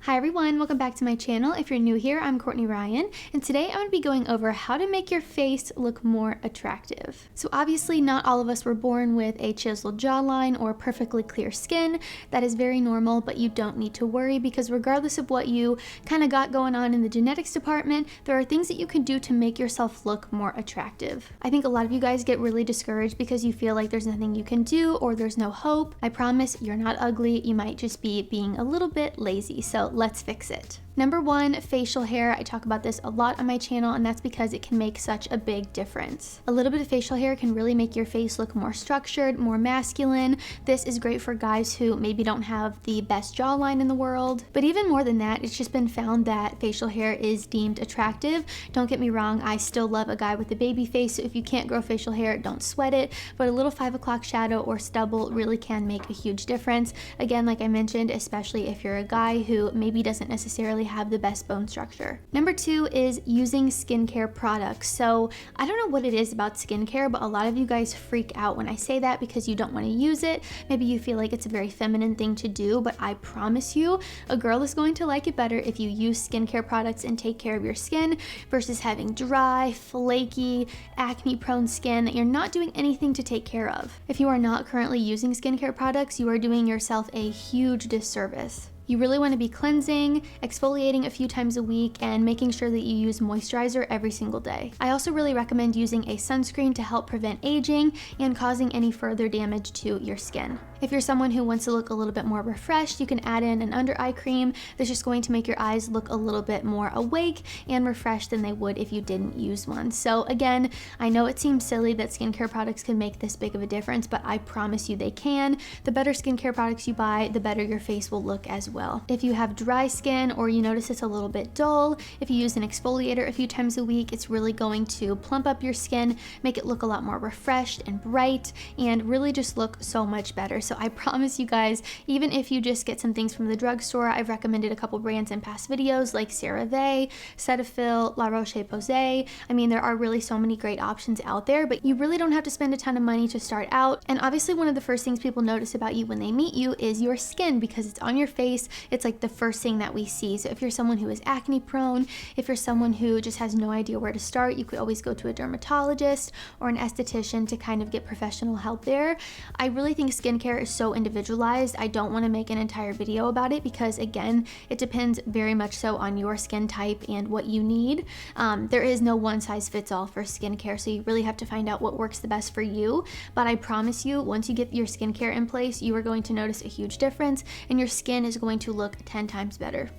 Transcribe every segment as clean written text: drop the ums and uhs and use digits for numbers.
Hi everyone, welcome back to my channel. If you're new here, I'm Courtney Ryan, and today I'm going to be going over how to make your face look more attractive. So obviously not all of us were born with a chiseled jawline or perfectly clear skin. That is very normal, but you don't need to worry because regardless of what you kind of got going on in the genetics department, there are things that you can do to make yourself look more attractive. I think a lot of you guys get really discouraged because you feel like there's nothing you can do or there's no hope. I promise you're not ugly, you might just be being a little bit lazy, so let's fix it. Number one, facial hair. I talk about this a lot on my channel, and that's because it can make such a big difference. A little bit of facial hair can really make your face look more structured, more masculine. This is great for guys who maybe don't have the best jawline in the world. But even more than that, it's just been found that facial hair is deemed attractive. Don't get me wrong, I still love a guy with a baby face, so if you can't grow facial hair, don't sweat it. But a little 5 o'clock shadow or stubble really can make a huge difference. Again, like I mentioned, especially if you're a guy who maybe doesn't necessarily have the best bone structure. Number two is using skincare products. So I don't know what it is about skincare, but a lot of you guys freak out when I say that because you don't want to use it. Maybe you feel like it's a very feminine thing to do, but I promise you, a girl is going to like it better if you use skincare products and take care of your skin versus having dry, flaky, acne-prone skin that you're not doing anything to take care of. If you are not currently using skincare products, you are doing yourself a huge disservice. You really want to be cleansing, exfoliating a few times a week, and making sure that you use moisturizer every single day. I also really recommend using a sunscreen to help prevent aging and causing any further damage to your skin. If you're someone who wants to look a little bit more refreshed, you can add in an under eye cream that's just going to make your eyes look a little bit more awake and refreshed than they would if you didn't use one. So again, I know it seems silly that skincare products can make this big of a difference, but I promise you they can. The better skincare products you buy, the better your face will look as well. If you have dry skin or you notice it's a little bit dull, if you use an exfoliator a few times a week, it's really going to plump up your skin, make it look a lot more refreshed and bright, and really just look so much better. So I promise you guys, even if you just get some things from the drugstore, I've recommended a couple brands in past videos like CeraVe, Cetaphil, La Roche-Posay. I mean, there are really so many great options out there, but you really don't have to spend a ton of money to start out. And obviously one of the first things people notice about you when they meet you is your skin because it's on your face. It's like the first thing that we see. So if you're someone who is acne prone, if you're someone who just has no idea where to start, you could always go to a dermatologist or an esthetician to kind of get professional help there. I really think skincare is so individualized. I don't want to make an entire video about it because again, it depends very much so on your skin type and what you need. There is no one size fits all for skincare, so you really have to find out what works the best for you. But I promise you, once you get your skincare in place, you are going to notice a huge difference and your skin is going to look 10 times better.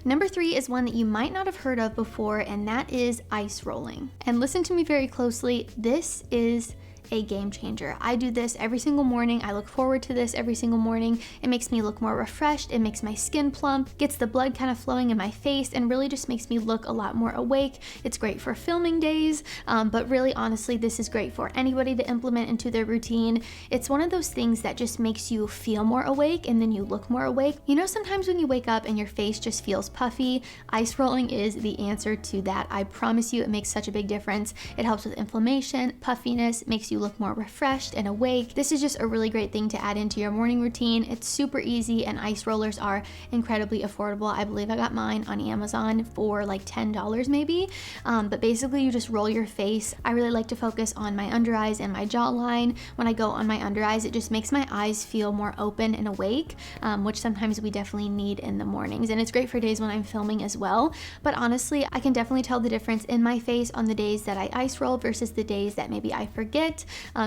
Number three is one that you might not have heard of before, and that is ice rolling. And listen to me very closely, this is a game changer. I do this every single morning. I look forward to this every single morning. It makes me look more refreshed. It makes my skin plump, gets the blood kind of flowing in my face, and really just makes me look a lot more awake. It's great for filming days, but really honestly, this is great for anybody to implement into their routine. It's one of those things that just makes you feel more awake and then you look more awake. You know, sometimes when you wake up and your face just feels puffy, ice rolling is the answer to that. I promise you, it makes such a big difference. It helps with inflammation, puffiness, makes you look more refreshed and awake. This is just a really great thing to add into your morning routine. It's super easy and ice rollers are incredibly affordable. I believe I got mine on Amazon for like $10 maybe, but basically you just roll your face. I really like to focus on my under eyes and my jawline. When I go on my under eyes, it just makes my eyes feel more open and awake, which sometimes we definitely need in the mornings, and it's great for days when I'm filming as well. But honestly, I can definitely tell the difference in my face on the days that I ice roll versus the days that maybe I forget.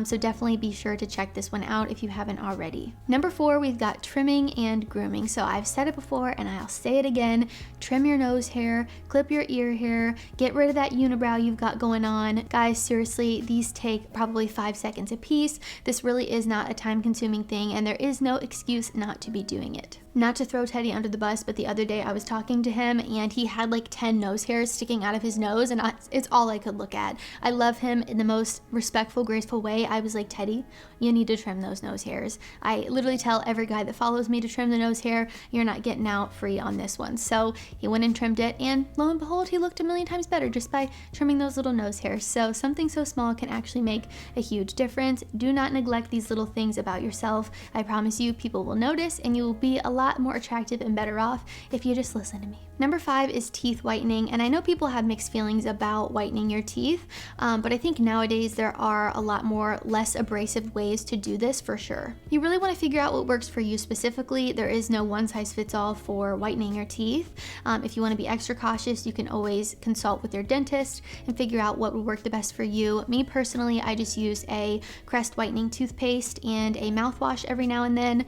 So definitely be sure to check this one out if you haven't already. Number four, we've got trimming and grooming. So I've said it before and I'll say it again, trim your nose hair, clip your ear hair, get rid of that unibrow you've got going on. Guys, seriously, these take probably 5 seconds a piece. This really is not a time-consuming thing and there is no excuse not to be doing it. Not to throw Teddy under the bus, but the other day I was talking to him and he had like 10 nose hairs sticking out of his nose, and it's all I could look at. I love him in the most respectful, graceful way. I was like, Teddy, you need to trim those nose hairs. I literally tell every guy that follows me to trim the nose hair, you're not getting out free on this one. So he went and trimmed it, and lo and behold, he looked a million times better just by trimming those little nose hairs. So something so small can actually make a huge difference. Do not neglect these little things about yourself. I promise you, people will notice and you will be a lot lot more attractive and better off if you just listen to me. Number 5 is teeth whitening, and I know people have mixed feelings about whitening your teeth, but I think nowadays there are a lot more less abrasive ways to do this for sure. You really want to figure out what works for you specifically. There is no one size fits all for whitening your teeth. If you want to be extra cautious, you can always consult with your dentist and figure out what would work the best for you. Me personally, I just use a Crest whitening toothpaste and a mouthwash every now and then.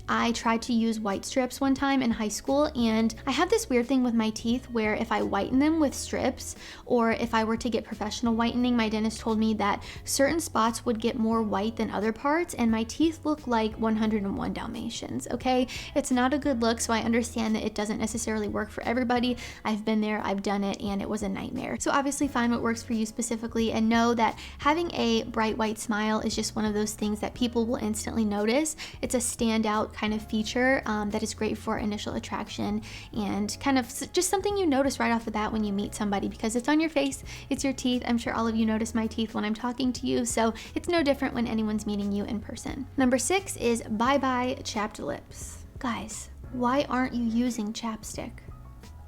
I tried to use white strips one time in high school, and I have this weird thing with my teeth where if I whiten them with strips, or if I were to get professional whitening, my dentist told me that certain spots would get more white than other parts, and my teeth look like 101 Dalmatians, okay? It's not a good look, so I understand that it doesn't necessarily work for everybody. I've been there, I've done it, and it was a nightmare. So obviously find what works for you specifically, and know that having a bright white smile is just one of those things that people will instantly notice. It's a standout kind of feature that is great for initial attraction, and kind of just something you notice right off the bat when you meet somebody, because it's on your face, it's your teeth. I'm sure all of you notice my teeth when I'm talking to you, so it's no different when anyone's meeting you in person. Number 6 is bye-bye chapped lips. Guys, why aren't you using chapstick?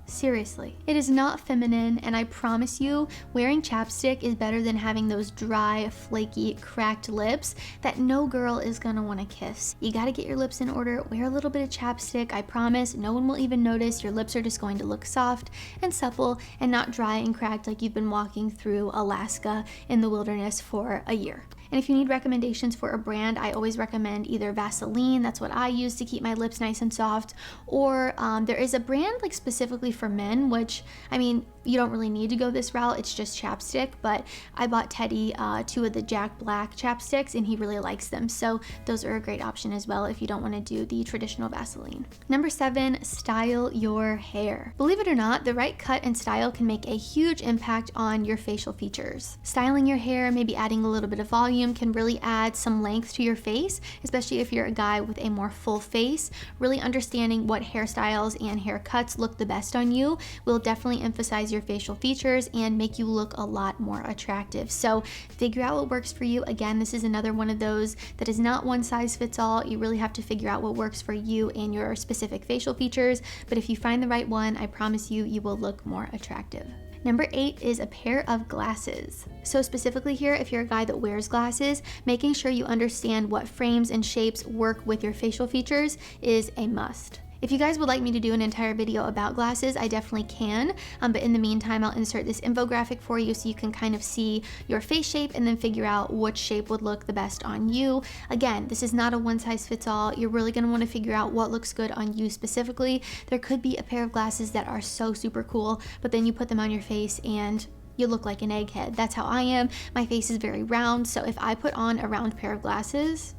Seriously, it is not feminine, and I promise you, wearing chapstick is better than having those dry, flaky, cracked lips that no girl is gonna wanna kiss. You gotta get your lips in order, wear a little bit of chapstick. I promise no one will even notice. Your lips are just going to look soft and supple and not dry and cracked like you've been walking through Alaska in the wilderness for a year. And if you need recommendations for a brand, I always recommend either Vaseline, that's what I use to keep my lips nice and soft, or there is a brand like specifically for men, which, I mean, you don't really need to go this route, it's just chapstick, but I bought Teddy 2 of the Jack Black chapsticks, and he really likes them, so those are a great option as well if you don't want to do the traditional Vaseline. Number 7, style your hair. Believe it or not, the right cut and style can make a huge impact on your facial features. Styling your hair, maybe adding a little bit of volume, can really add some length to your face, especially if you're a guy with a more full face. Really understanding what hairstyles and haircuts look the best on you will definitely emphasize your facial features and make you look a lot more attractive. So figure out what works for you. Again, this is another one of those that is not one size fits all. You really have to figure out what works for you and your specific facial features, but if you find the right one, I promise you, you will look more attractive. Number 8 is a pair of glasses. So specifically here, if you're a guy that wears glasses, making sure you understand what frames and shapes work with your facial features is a must. If you guys would like me to do an entire video about glasses, I definitely can, but in the meantime, I'll insert this infographic for you so you can kind of see your face shape and then figure out which shape would look the best on you. Again, this is not a one size fits all. You're really gonna wanna figure out what looks good on you specifically. There could be a pair of glasses that are so super cool, but then you put them on your face and you look like an egghead. That's how I am. My face is very round, so if I put on a round pair of glasses,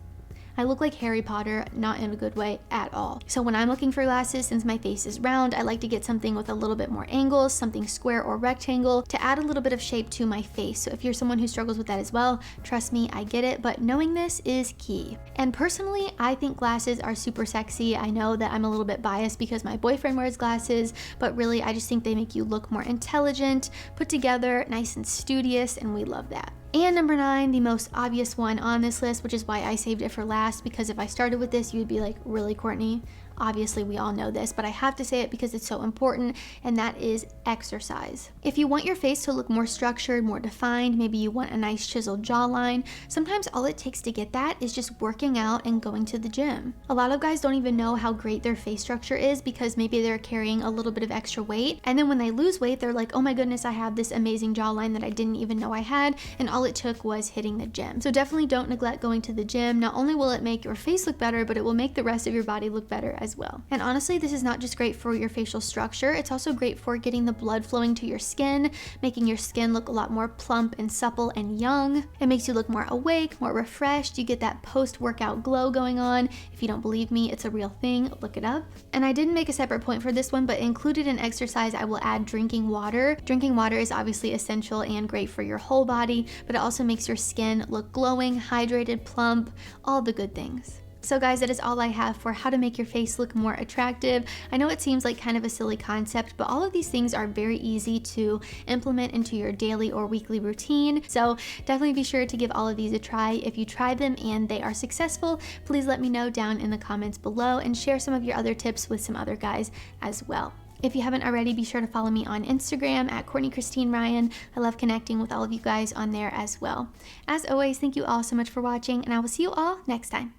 I look like Harry Potter, not in a good way at all. So when I'm looking for glasses, since my face is round, I like to get something with a little bit more angles, something square or rectangle to add a little bit of shape to my face. So if you're someone who struggles with that as well, trust me, I get it, but knowing this is key. And personally, I think glasses are super sexy. I know that I'm a little bit biased because my boyfriend wears glasses, but really I just think they make you look more intelligent, put together, nice and studious, and we love that. And number 9, the most obvious one on this list, which is why I saved it for last, because if I started with this, you'd be like, really, Courtney? Obviously, we all know this, but I have to say it because it's so important, and that is exercise. If you want your face to look more structured, more defined, maybe you want a nice chiseled jawline, sometimes all it takes to get that is just working out and going to the gym. A lot of guys don't even know how great their face structure is because maybe they're carrying a little bit of extra weight, and then when they lose weight, they're like, oh my goodness, I have this amazing jawline that I didn't even know I had, and all it took was hitting the gym. So definitely don't neglect going to the gym. Not only will it make your face look better, but it will make the rest of your body look better as well. And honestly, this is not just great for your facial structure, it's also great for getting the blood flowing to your skin, making your skin look a lot more plump and supple and young. It makes you look more awake, more refreshed. You get that post-workout glow going on. If you don't believe me, it's a real thing, look it up. And I didn't make a separate point for this one, but included in exercise, I will add drinking water. Drinking water is obviously essential and great for your whole body, but it also makes your skin look glowing, hydrated, plump, all the good things. So guys, that is all I have for how to make your face look more attractive. I know it seems like kind of a silly concept, but all of these things are very easy to implement into your daily or weekly routine. So definitely be sure to give all of these a try. If you try them and they are successful, please let me know down in the comments below and share some of your other tips with some other guys as well. If you haven't already, be sure to follow me on Instagram at Courtney Christine Ryan. I love connecting with all of you guys on there as well. As always, thank you all so much for watching, and I will see you all next time.